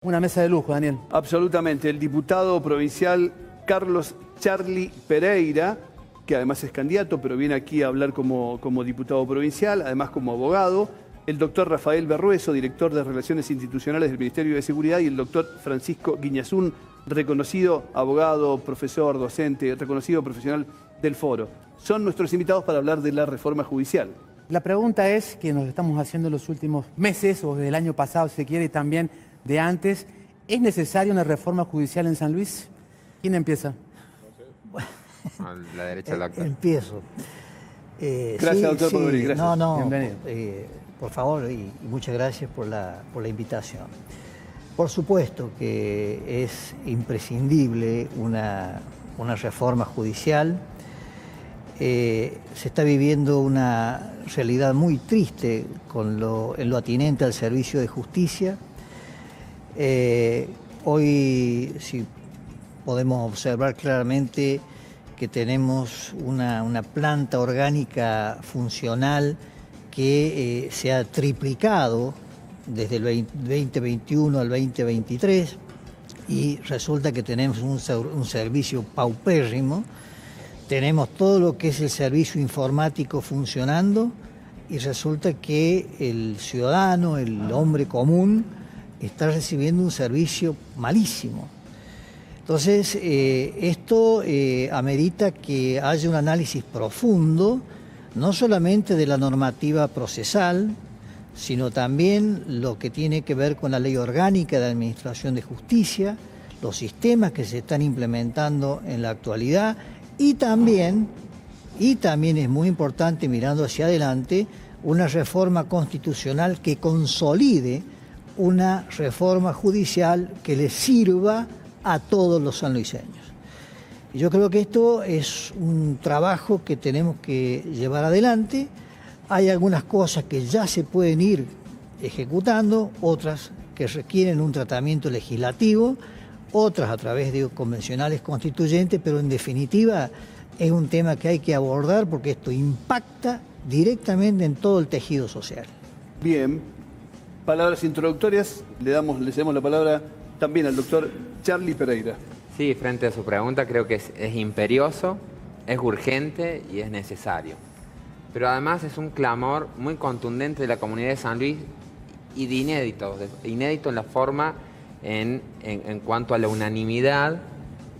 Una mesa de lujo, Daniel. Absolutamente. El diputado provincial Carlos Charly Pereira, que además es candidato, pero viene aquí a hablar como diputado provincial, además como abogado. El doctor Rafael Berrueso, director de Relaciones Institucionales del Ministerio de Seguridad, y el doctor Francisco Guiñazún, reconocido abogado, profesor, docente, reconocido profesional del foro. Son nuestros invitados para hablar de la reforma judicial. La pregunta es, que nos estamos haciendo en los últimos meses, o del año pasado, si se quiere, y también de antes, ¿es necesaria una reforma judicial en San Luis? ¿Quién empieza? A la derecha del actor. Empiezo. Gracias, doctor, por venir. Gracias. Bienvenido. Por favor, y muchas gracias por la invitación. Por supuesto que es imprescindible una reforma judicial. Se está viviendo una realidad muy triste en lo atinente al servicio de justicia. Hoy, si podemos observar claramente que tenemos una planta orgánica funcional que se ha triplicado desde el 2021 al 2023 y resulta que tenemos un servicio paupérrimo. Tenemos todo lo que es el servicio informático funcionando y resulta que el ciudadano, el hombre común, está recibiendo un servicio malísimo. Entonces, esto amerita que haya un análisis profundo, no solamente de la normativa procesal, sino también lo que tiene que ver con la ley orgánica de administración de justicia, los sistemas que se están implementando en la actualidad y también es muy importante, mirando hacia adelante, una reforma constitucional que consolide una reforma judicial que le sirva a todos los sanluiseños. Y yo creo que esto es un trabajo que tenemos que llevar adelante. Hay algunas cosas que ya se pueden ir ejecutando, otras que requieren un tratamiento legislativo, otras a través de convencionales constituyentes, pero en definitiva es un tema que hay que abordar porque esto impacta directamente en todo el tejido social. Bien. Palabras introductorias. Le damos la palabra también al doctor Charly Pereira. Sí, frente a su pregunta, creo que es imperioso, es urgente y es necesario. Pero además es un clamor muy contundente de la comunidad de San Luis y de inédito en la forma en cuanto a la unanimidad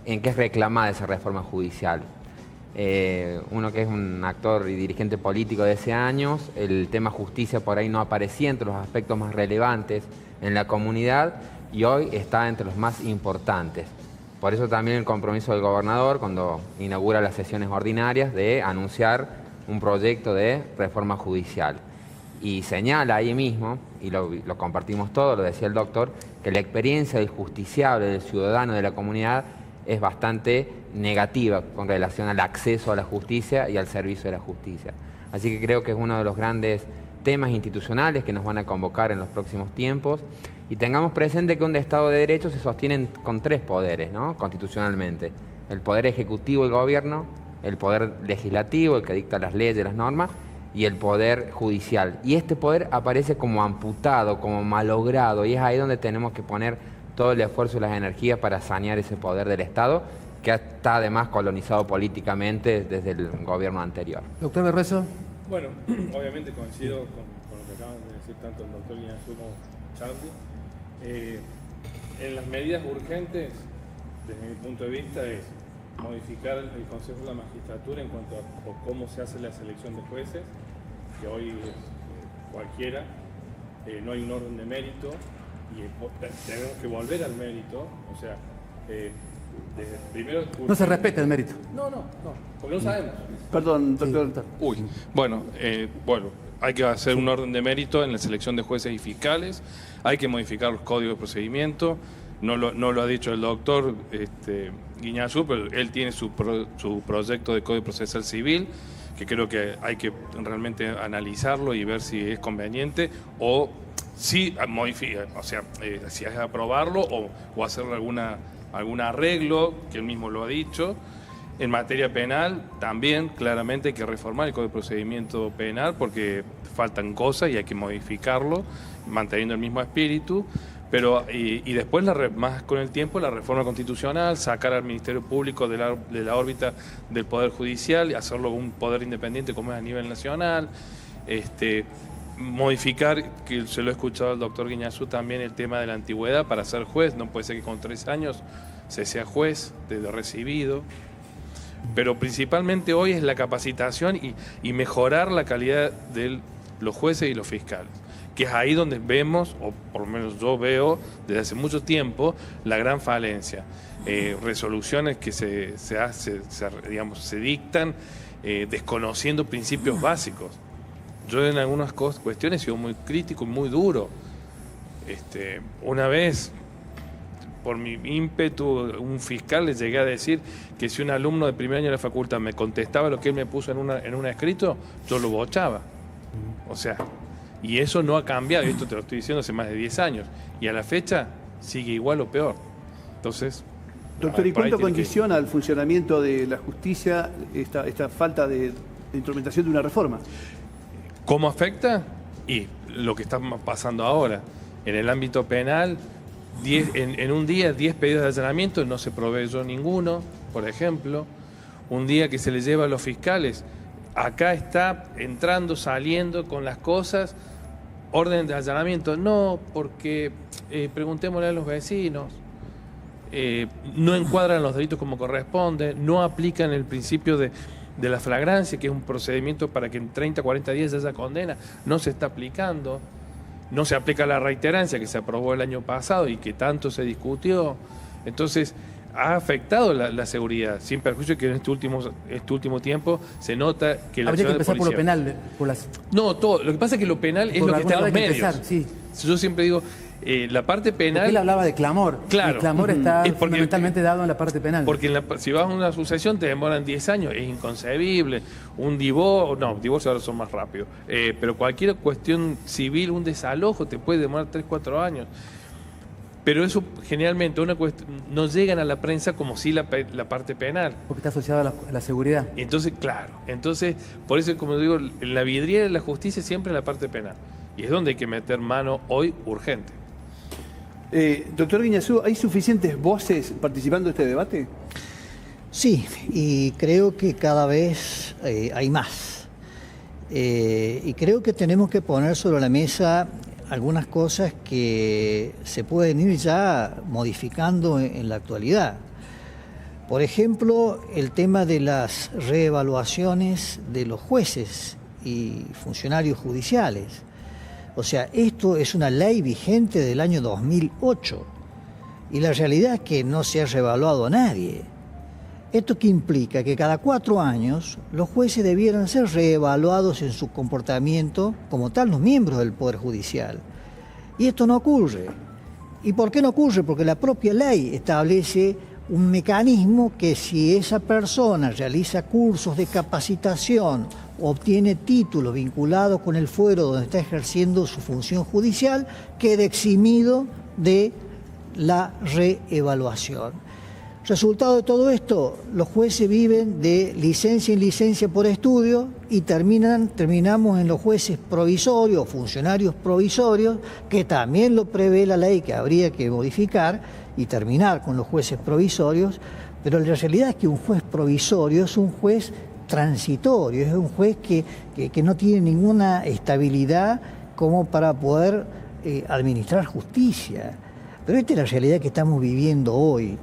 en que es reclamada esa reforma judicial. Uno que es un actor y dirigente político de hace años, el tema justicia por ahí no aparecía entre los aspectos más relevantes en la comunidad y hoy está entre los más importantes. Por eso también el compromiso del gobernador cuando inaugura las sesiones ordinarias de anunciar un proyecto de reforma judicial. Y señala ahí mismo, y lo compartimos todo, lo decía el doctor, que la experiencia del justiciable, del ciudadano, de la comunidad es bastante negativa con relación al acceso a la justicia y al servicio de la justicia. Así que creo que es uno de los grandes temas institucionales que nos van a convocar en los próximos tiempos. Y tengamos presente que un Estado de Derecho se sostiene con tres poderes, ¿no? Constitucionalmente. El poder ejecutivo, el gobierno, el poder legislativo, el que dicta las leyes, las normas, y el poder judicial. Y este poder aparece como amputado, como malogrado, y es ahí donde tenemos que poner todo el esfuerzo y las energías para sanear ese poder del Estado, que está además colonizado políticamente desde el gobierno anterior. Doctor Berrueso. Bueno, obviamente coincido con lo que acaban de decir tanto el doctor Guiñazún como Charly. En las medidas urgentes, desde mi punto de vista, es modificar el Consejo de la Magistratura en cuanto a cómo se hace la selección de jueces, que hoy es cualquiera, no hay un orden de mérito y tenemos que volver al mérito, o sea, primero... No se respeta el mérito. No, porque no sabemos. Perdón, doctor. Bueno, hay que hacer un orden de mérito en la selección de jueces y fiscales, hay que modificar los códigos de procedimiento, no lo ha dicho el doctor Guiñazú, pero él tiene su proyecto de Código Procesal Civil, que creo que hay que realmente analizarlo y ver si es conveniente o si modifica, o sea, si es aprobarlo o hacerle algún arreglo, que él mismo lo ha dicho. En materia penal, también claramente hay que reformar el Código de Procedimiento Penal porque faltan cosas y hay que modificarlo, manteniendo el mismo espíritu. Pero, y después, más con el tiempo, la reforma constitucional, sacar al Ministerio Público de la órbita del Poder Judicial y hacerlo un poder independiente como es a nivel nacional. Modificar, que se lo he escuchado al doctor Guiñazú también, el tema de la antigüedad para ser juez. No puede ser que con 3 años se sea juez desde recibido. Pero principalmente hoy es la capacitación y mejorar la calidad de los jueces y los fiscales, que es ahí donde vemos, o por lo menos yo veo desde hace mucho tiempo, la gran falencia. Resoluciones que se dictan desconociendo principios básicos. Yo en algunas cuestiones he sido muy crítico y muy duro. Una vez, por mi ímpetu, un fiscal le llegué a decir que si un alumno de primer año de la facultad me contestaba lo que él me puso en un escrito, yo lo bochaba. O sea, y eso no ha cambiado, esto te lo estoy diciendo hace más de 10 años, y a la fecha sigue igual o peor. Entonces, doctor, ¿y cuánto condiciona el funcionamiento de la justicia esta falta de instrumentación de una reforma? ¿Cómo afecta? Y lo que está pasando ahora. En el ámbito penal, en un día 10 pedidos de allanamiento, no se proveyó ninguno, por ejemplo. Un día que se le lleva a los fiscales, acá está entrando, saliendo con las cosas, orden de allanamiento. No, porque preguntémosle a los vecinos, no encuadran los delitos como corresponde, no aplican el principio de la flagrancia, que es un procedimiento para que en 30, 40 días haya condena, no se está aplicando. No se aplica la reiterancia que se aprobó el año pasado y que tanto se discutió. Entonces, ha afectado la seguridad, sin perjuicio que en este último tiempo se nota que la habría que empezar por lo penal. No, todo. Lo que pasa es que lo penal es lo que está en los medios. Empezar, sí. Yo siempre digo, la parte penal... Porque él hablaba de clamor. Claro. El clamor está fundamentalmente dado en la parte penal. Porque si vas a una sucesión te demoran 10 años, es inconcebible. Un divorcio, no, divorcios ahora son más rápidos. Pero cualquier cuestión civil, un desalojo, te puede demorar 3, 4 años. Pero eso generalmente no llegan a la prensa como si la parte penal. Porque está asociado a la seguridad. Entonces, claro. Entonces, por eso, como digo, en la vidriera de la justicia siempre es la parte penal. Y es donde hay que meter mano hoy urgente. Doctor Guiñazú, ¿hay suficientes voces participando de este debate? Sí, y creo que cada vez hay más. Y creo que tenemos que poner sobre la mesa algunas cosas que se pueden ir ya modificando en la actualidad. Por ejemplo, el tema de las reevaluaciones de los jueces y funcionarios judiciales. O sea, esto es una ley vigente del año 2008 y la realidad es que no se ha reevaluado a nadie. ¿Esto qué implica? Que cada 4 años los jueces debieran ser reevaluados en su comportamiento como tal los miembros del Poder Judicial. Y esto no ocurre. ¿Y por qué no ocurre? Porque la propia ley establece un mecanismo que si esa persona realiza cursos de capacitación, obtiene títulos vinculados con el fuero donde está ejerciendo su función judicial, queda eximido de la reevaluación. Resultado de todo esto, los jueces viven de licencia en licencia por estudio y terminamos en los jueces provisorios, funcionarios provisorios, que también lo prevé la ley que habría que modificar y terminar con los jueces provisorios, pero la realidad es que un juez provisorio es un juez transitorio, es un juez que no tiene ninguna estabilidad como para poder administrar justicia. Pero esta es la realidad que estamos viviendo hoy.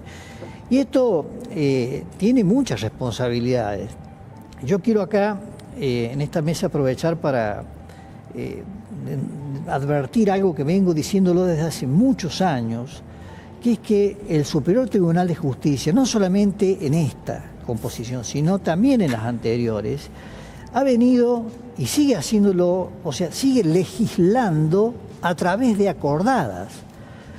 Y esto tiene muchas responsabilidades. Yo quiero acá, en esta mesa, aprovechar para advertir algo que vengo diciéndolo desde hace muchos años, que es que el Superior Tribunal de Justicia, no solamente en esta composición, sino también en las anteriores, ha venido y sigue haciéndolo, o sea, sigue legislando a través de acordadas.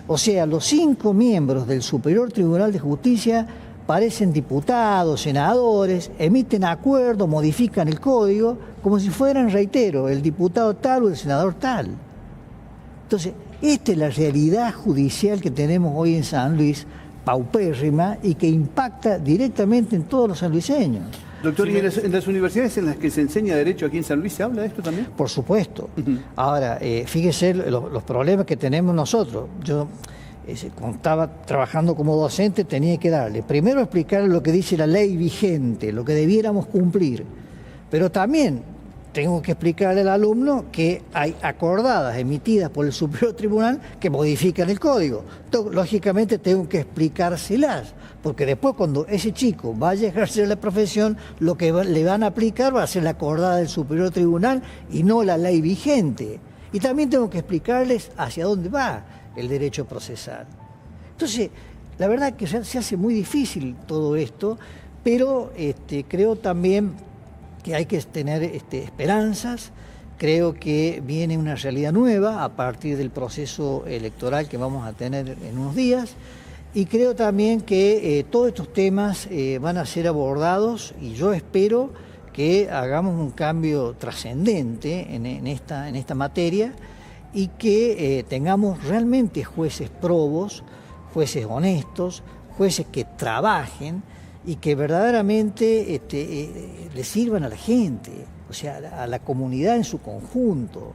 O sea, los 5 miembros del Superior Tribunal de Justicia parecen diputados, senadores, emiten acuerdos, modifican el código, como si fueran, reitero, el diputado tal o el senador tal. Entonces, esta es la realidad judicial que tenemos hoy en San Luis, paupérrima, y que impacta directamente en todos los sanluiseños. Doctor, Sí, ¿y en las universidades en las que se enseña Derecho aquí en San Luis se habla de esto también? Por supuesto. Ahora, fíjese los problemas que tenemos nosotros. Yo, cuando estaba trabajando como docente, tenía que darle, primero explicar lo que dice la ley vigente, lo que debiéramos cumplir, pero también tengo que explicarle al alumno que hay acordadas emitidas por el Superior Tribunal que modifican el código. Entonces, lógicamente tengo que explicárselas, porque después cuando ese chico vaya a ejercer la profesión, lo que le van a aplicar va a ser la acordada del Superior Tribunal y no la ley vigente. Y también tengo que explicarles hacia dónde va el derecho procesal. Entonces, la verdad que se hace muy difícil todo esto, pero creo también que hay que tener esperanzas. Creo que viene una realidad nueva a partir del proceso electoral que vamos a tener en unos días, y creo también que todos estos temas van a ser abordados, y yo espero que hagamos un cambio trascendente en esta materia, y que tengamos realmente jueces probos, jueces honestos, jueces que trabajen y que verdaderamente le sirvan a la gente, o sea, a la comunidad en su conjunto.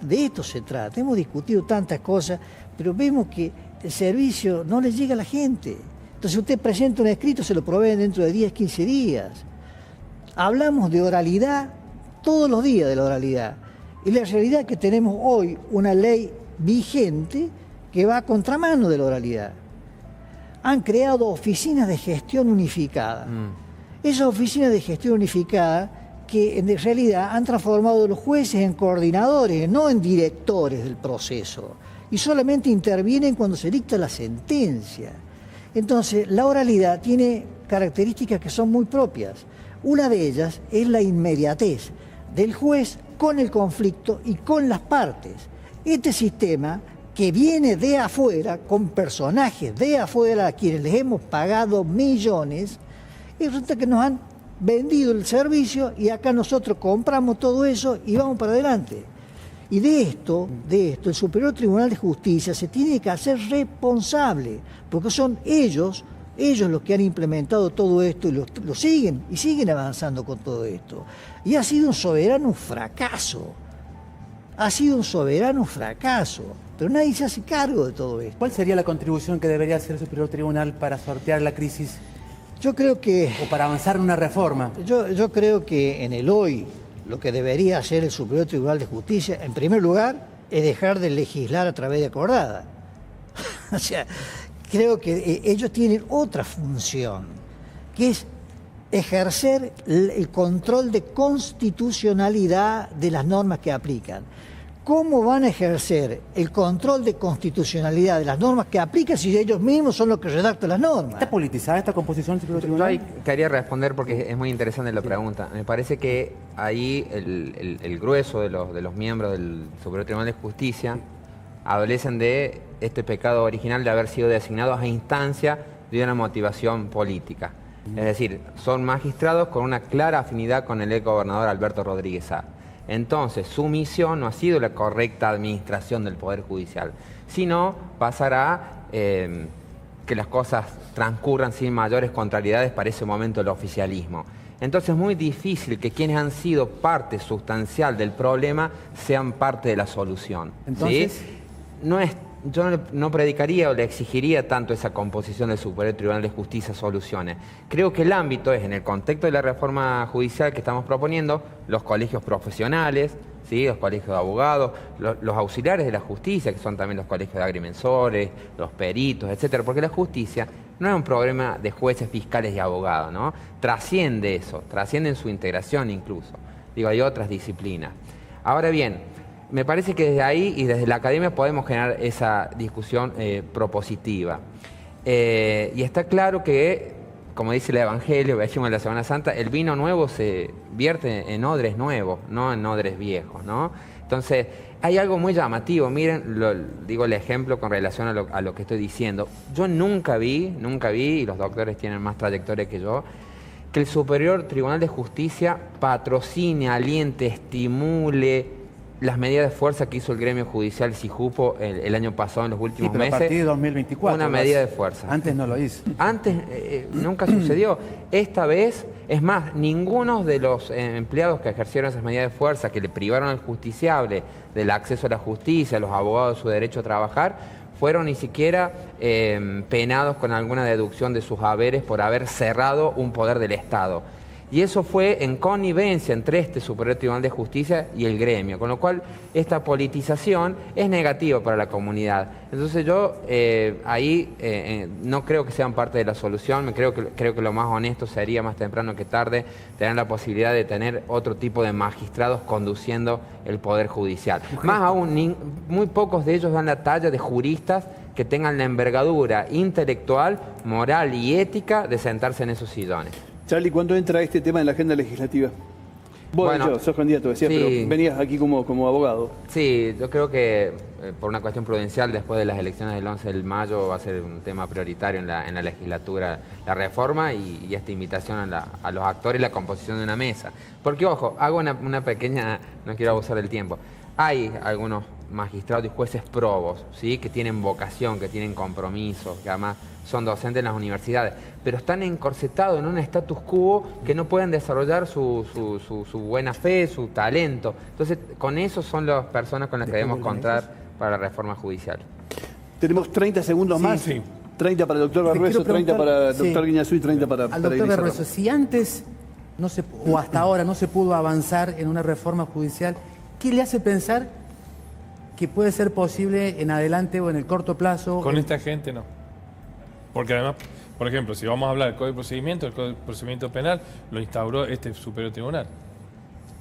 De esto se trata. Hemos discutido tantas cosas, pero vemos que el servicio no le llega a la gente. Entonces usted presenta un escrito, se lo proveen dentro de 10, 15 días. Hablamos de oralidad todos los días, de la oralidad. Y la realidad es que tenemos hoy una ley vigente que va a contramano de la oralidad. Han creado oficinas de gestión unificada. Esas oficinas de gestión unificada que en realidad han transformado a los jueces en coordinadores, no en directores del proceso, y solamente intervienen cuando se dicta la sentencia. Entonces, la oralidad tiene características que son muy propias. Una de ellas es la inmediatez del juez con el conflicto y con las partes. Este sistema que viene de afuera, con personajes de afuera a quienes les hemos pagado millones, y resulta que nos han vendido el servicio y acá nosotros compramos todo eso y vamos para adelante. Y de esto, el Superior Tribunal de Justicia se tiene que hacer responsable, porque son ellos los que han implementado todo esto y lo siguen avanzando con todo esto. Y ha sido un soberano fracaso. Ha sido un soberano fracaso, pero nadie se hace cargo de todo esto. ¿Cuál sería la contribución que debería hacer el Superior Tribunal para sortear la crisis Yo creo que... o para avanzar en una reforma? Yo creo que en el hoy lo que debería hacer el Superior Tribunal de Justicia, en primer lugar, es dejar de legislar a través de acordada. O sea, creo que ellos tienen otra función, que es ejercer el control de constitucionalidad de las normas que aplican. ¿Cómo van a ejercer el control de constitucionalidad de las normas que aplican si ellos mismos son los que redactan las normas? ¿Está politizada esta composición del Superior Yo Tribunal? ahí quería responder porque es muy interesante la pregunta. Me parece que ahí el grueso de los miembros del Superior Tribunal de Justicia adolecen de este pecado original de haber sido designados a instancia de una motivación política. Es decir, son magistrados con una clara afinidad con el ex gobernador Alberto Rodríguez Sá. Entonces, su misión no ha sido la correcta administración del Poder Judicial, sino pasar a que las cosas transcurran sin mayores contrariedades para ese momento del oficialismo. Entonces es muy difícil que quienes han sido parte sustancial del problema sean parte de la solución. Entonces, ¿sí? Yo no predicaría o le exigiría tanto esa composición del Superior Tribunal de Justicia soluciones. Creo que el ámbito es, en el contexto de la reforma judicial que estamos proponiendo, los colegios profesionales, ¿sí? Los colegios de abogados, los auxiliares de la justicia, que son también los colegios de agrimensores, los peritos, etcétera, porque la justicia no es un problema de jueces, fiscales y abogados, ¿no? Trasciende eso, trasciende en su integración incluso. Digo, hay otras disciplinas. Ahora bien, me parece que desde ahí y desde la academia podemos generar esa discusión propositiva. Y está claro que, como dice el Evangelio, que decimos en la Semana Santa, el vino nuevo se vierte en odres nuevos, no en odres viejos, ¿no? Entonces, hay algo muy llamativo. Miren, digo el ejemplo con relación a lo que estoy diciendo. Yo nunca vi, y los doctores tienen más trayectoria que yo, que el Superior Tribunal de Justicia patrocine, aliente, estimule las medidas de fuerza que hizo el gremio judicial Sijupo el año pasado, en los Sí, últimos pero a meses, partir de 2024. una medida de fuerza. Antes no lo hizo. Antes nunca sucedió. Esta vez, es más, ninguno de los empleados que ejercieron esas medidas de fuerza, que le privaron al justiciable del acceso a la justicia, a los abogados de su derecho a trabajar, fueron ni siquiera penados con alguna deducción de sus haberes por haber cerrado un poder del Estado. Y eso fue en connivencia entre este Superior Tribunal de Justicia y el gremio, con lo cual esta politización es negativa para la comunidad. Entonces yo ahí no creo que sean parte de la solución, creo que lo más honesto sería más temprano que tarde tener la posibilidad de tener otro tipo de magistrados conduciendo el Poder Judicial. Más aún, muy pocos de ellos dan la talla de juristas que tengan la envergadura intelectual, moral y ética de sentarse en esos sillones. Charlie, ¿cuándo entra este tema en la agenda legislativa? Vos Bueno, yo, sos candidato, decías, sí. pero venías aquí como abogado. Sí, yo creo que por una cuestión prudencial, después de las elecciones del 11 de mayo va a ser un tema prioritario en la legislatura, la reforma y esta invitación a los actores y la composición de una mesa. Porque, ojo, hago una pequeña, no quiero abusar del tiempo, hay algunos magistrados y jueces probos, ¿sí?, que tienen vocación, que tienen compromiso, que además son docentes en las universidades, pero están encorsetados en un status quo que no pueden desarrollar su buena fe, su talento. Entonces, con eso son las personas con las que debemos contar para la reforma judicial. Tenemos 30 segundos más. Sí. 30 para el doctor Berrueso, 30 para el doctor Guiñazú y 30 para Al para doctor Irene Berrueso, Serrano. si antes o hasta ahora no se pudo avanzar en una reforma judicial, ¿qué le hace pensar que puede ser posible en adelante o en el corto plazo? Con esta gente no. Porque además, por ejemplo, si vamos a hablar del Código de Procedimiento, el Código de Procedimiento Penal lo instauró este Superior Tribunal.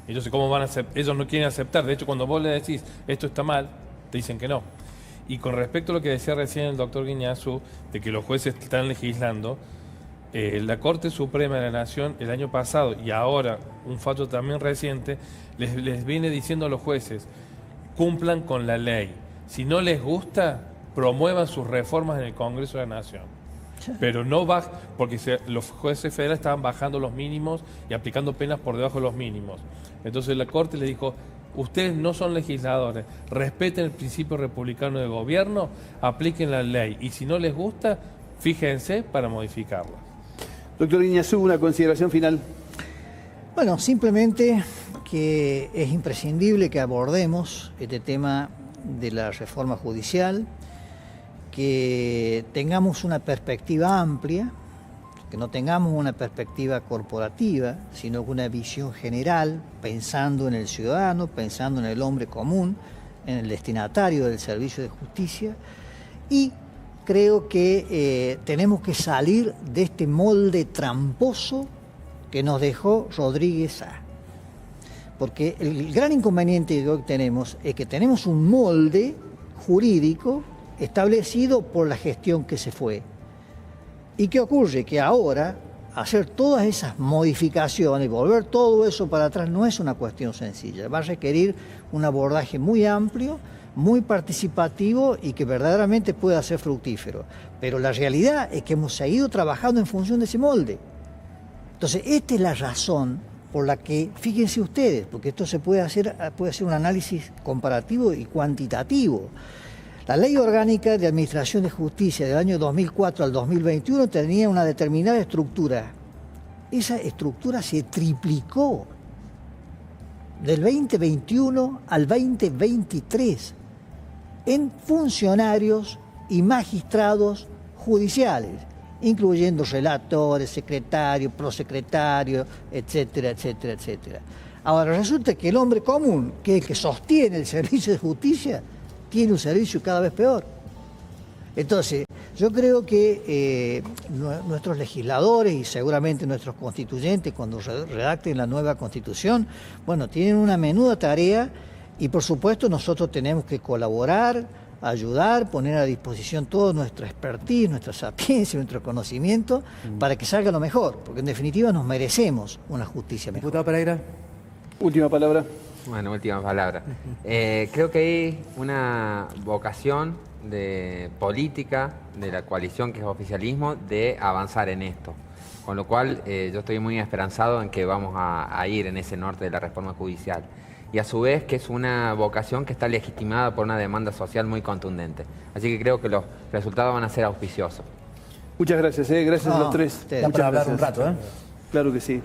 Entonces, ¿cómo van a aceptar? Ellos no quieren aceptar. De hecho, cuando vos le decís, esto está mal, te dicen que no. Y con respecto a lo que decía recién el doctor Guiñazú, de que los jueces están legislando, la Corte Suprema de la Nación el año pasado y ahora, un fallo también reciente, les viene diciendo a los jueces, cumplan con la ley. Si no les gusta, promuevan sus reformas en el Congreso de la Nación. Pero no porque los jueces federales estaban bajando los mínimos y aplicando penas por debajo de los mínimos. Entonces la Corte les dijo, ustedes no son legisladores, respeten el principio republicano de gobierno, apliquen la ley. Y si no les gusta, fíjense para modificarla. Doctor Guiñazú, una consideración final. Bueno, simplemente que es imprescindible que abordemos este tema de la reforma judicial, que tengamos una perspectiva amplia, que no tengamos una perspectiva corporativa, sino una visión general, pensando en el ciudadano, pensando en el hombre común, en el destinatario del servicio de justicia, y creo que tenemos que salir de este molde tramposo que nos dejó Rodríguez A. Porque el gran inconveniente que hoy tenemos es que tenemos un molde jurídico establecido por la gestión que se fue. ¿Y qué ocurre? Que ahora hacer todas esas modificaciones y volver todo eso para atrás no es una cuestión sencilla. Va a requerir un abordaje muy amplio, muy participativo y que verdaderamente pueda ser fructífero. Pero la realidad es que hemos seguido trabajando en función de ese molde. Entonces, esta es la razón por la que, fíjense ustedes, porque esto se puede hacer un análisis comparativo y cuantitativo. La Ley Orgánica de Administración de Justicia del año 2004 al 2021 tenía una determinada estructura. Esa estructura se triplicó del 2021 al 2023 en funcionarios y magistrados judiciales, incluyendo relatores, secretarios, prosecretarios, etcétera, etcétera, etcétera. Ahora resulta que el hombre común, que es el que sostiene el servicio de justicia, tiene un servicio cada vez peor. Entonces, yo creo que nuestros legisladores y seguramente nuestros constituyentes, cuando redacten la nueva Constitución, bueno, tienen una menuda tarea y por supuesto nosotros tenemos que colaborar, ayudar, poner a disposición toda nuestra expertise, nuestra sapiencia, nuestro conocimiento, para que salga lo mejor, porque en definitiva nos merecemos una justicia mejor. Diputado Pereira. Última palabra. Bueno, última palabra. Creo que hay una vocación de política de la coalición que es oficialismo de avanzar en esto. Con lo cual, yo estoy muy esperanzado en que vamos a ir en ese norte de la reforma judicial. Y a su vez que es una vocación que está legitimada por una demanda social muy contundente. Así que creo que los resultados van a ser auspiciosos. Muchas gracias, gracias a los tres. ustedes. Da Muchas para hablar un gracias. rato, ¿eh? Claro que sí.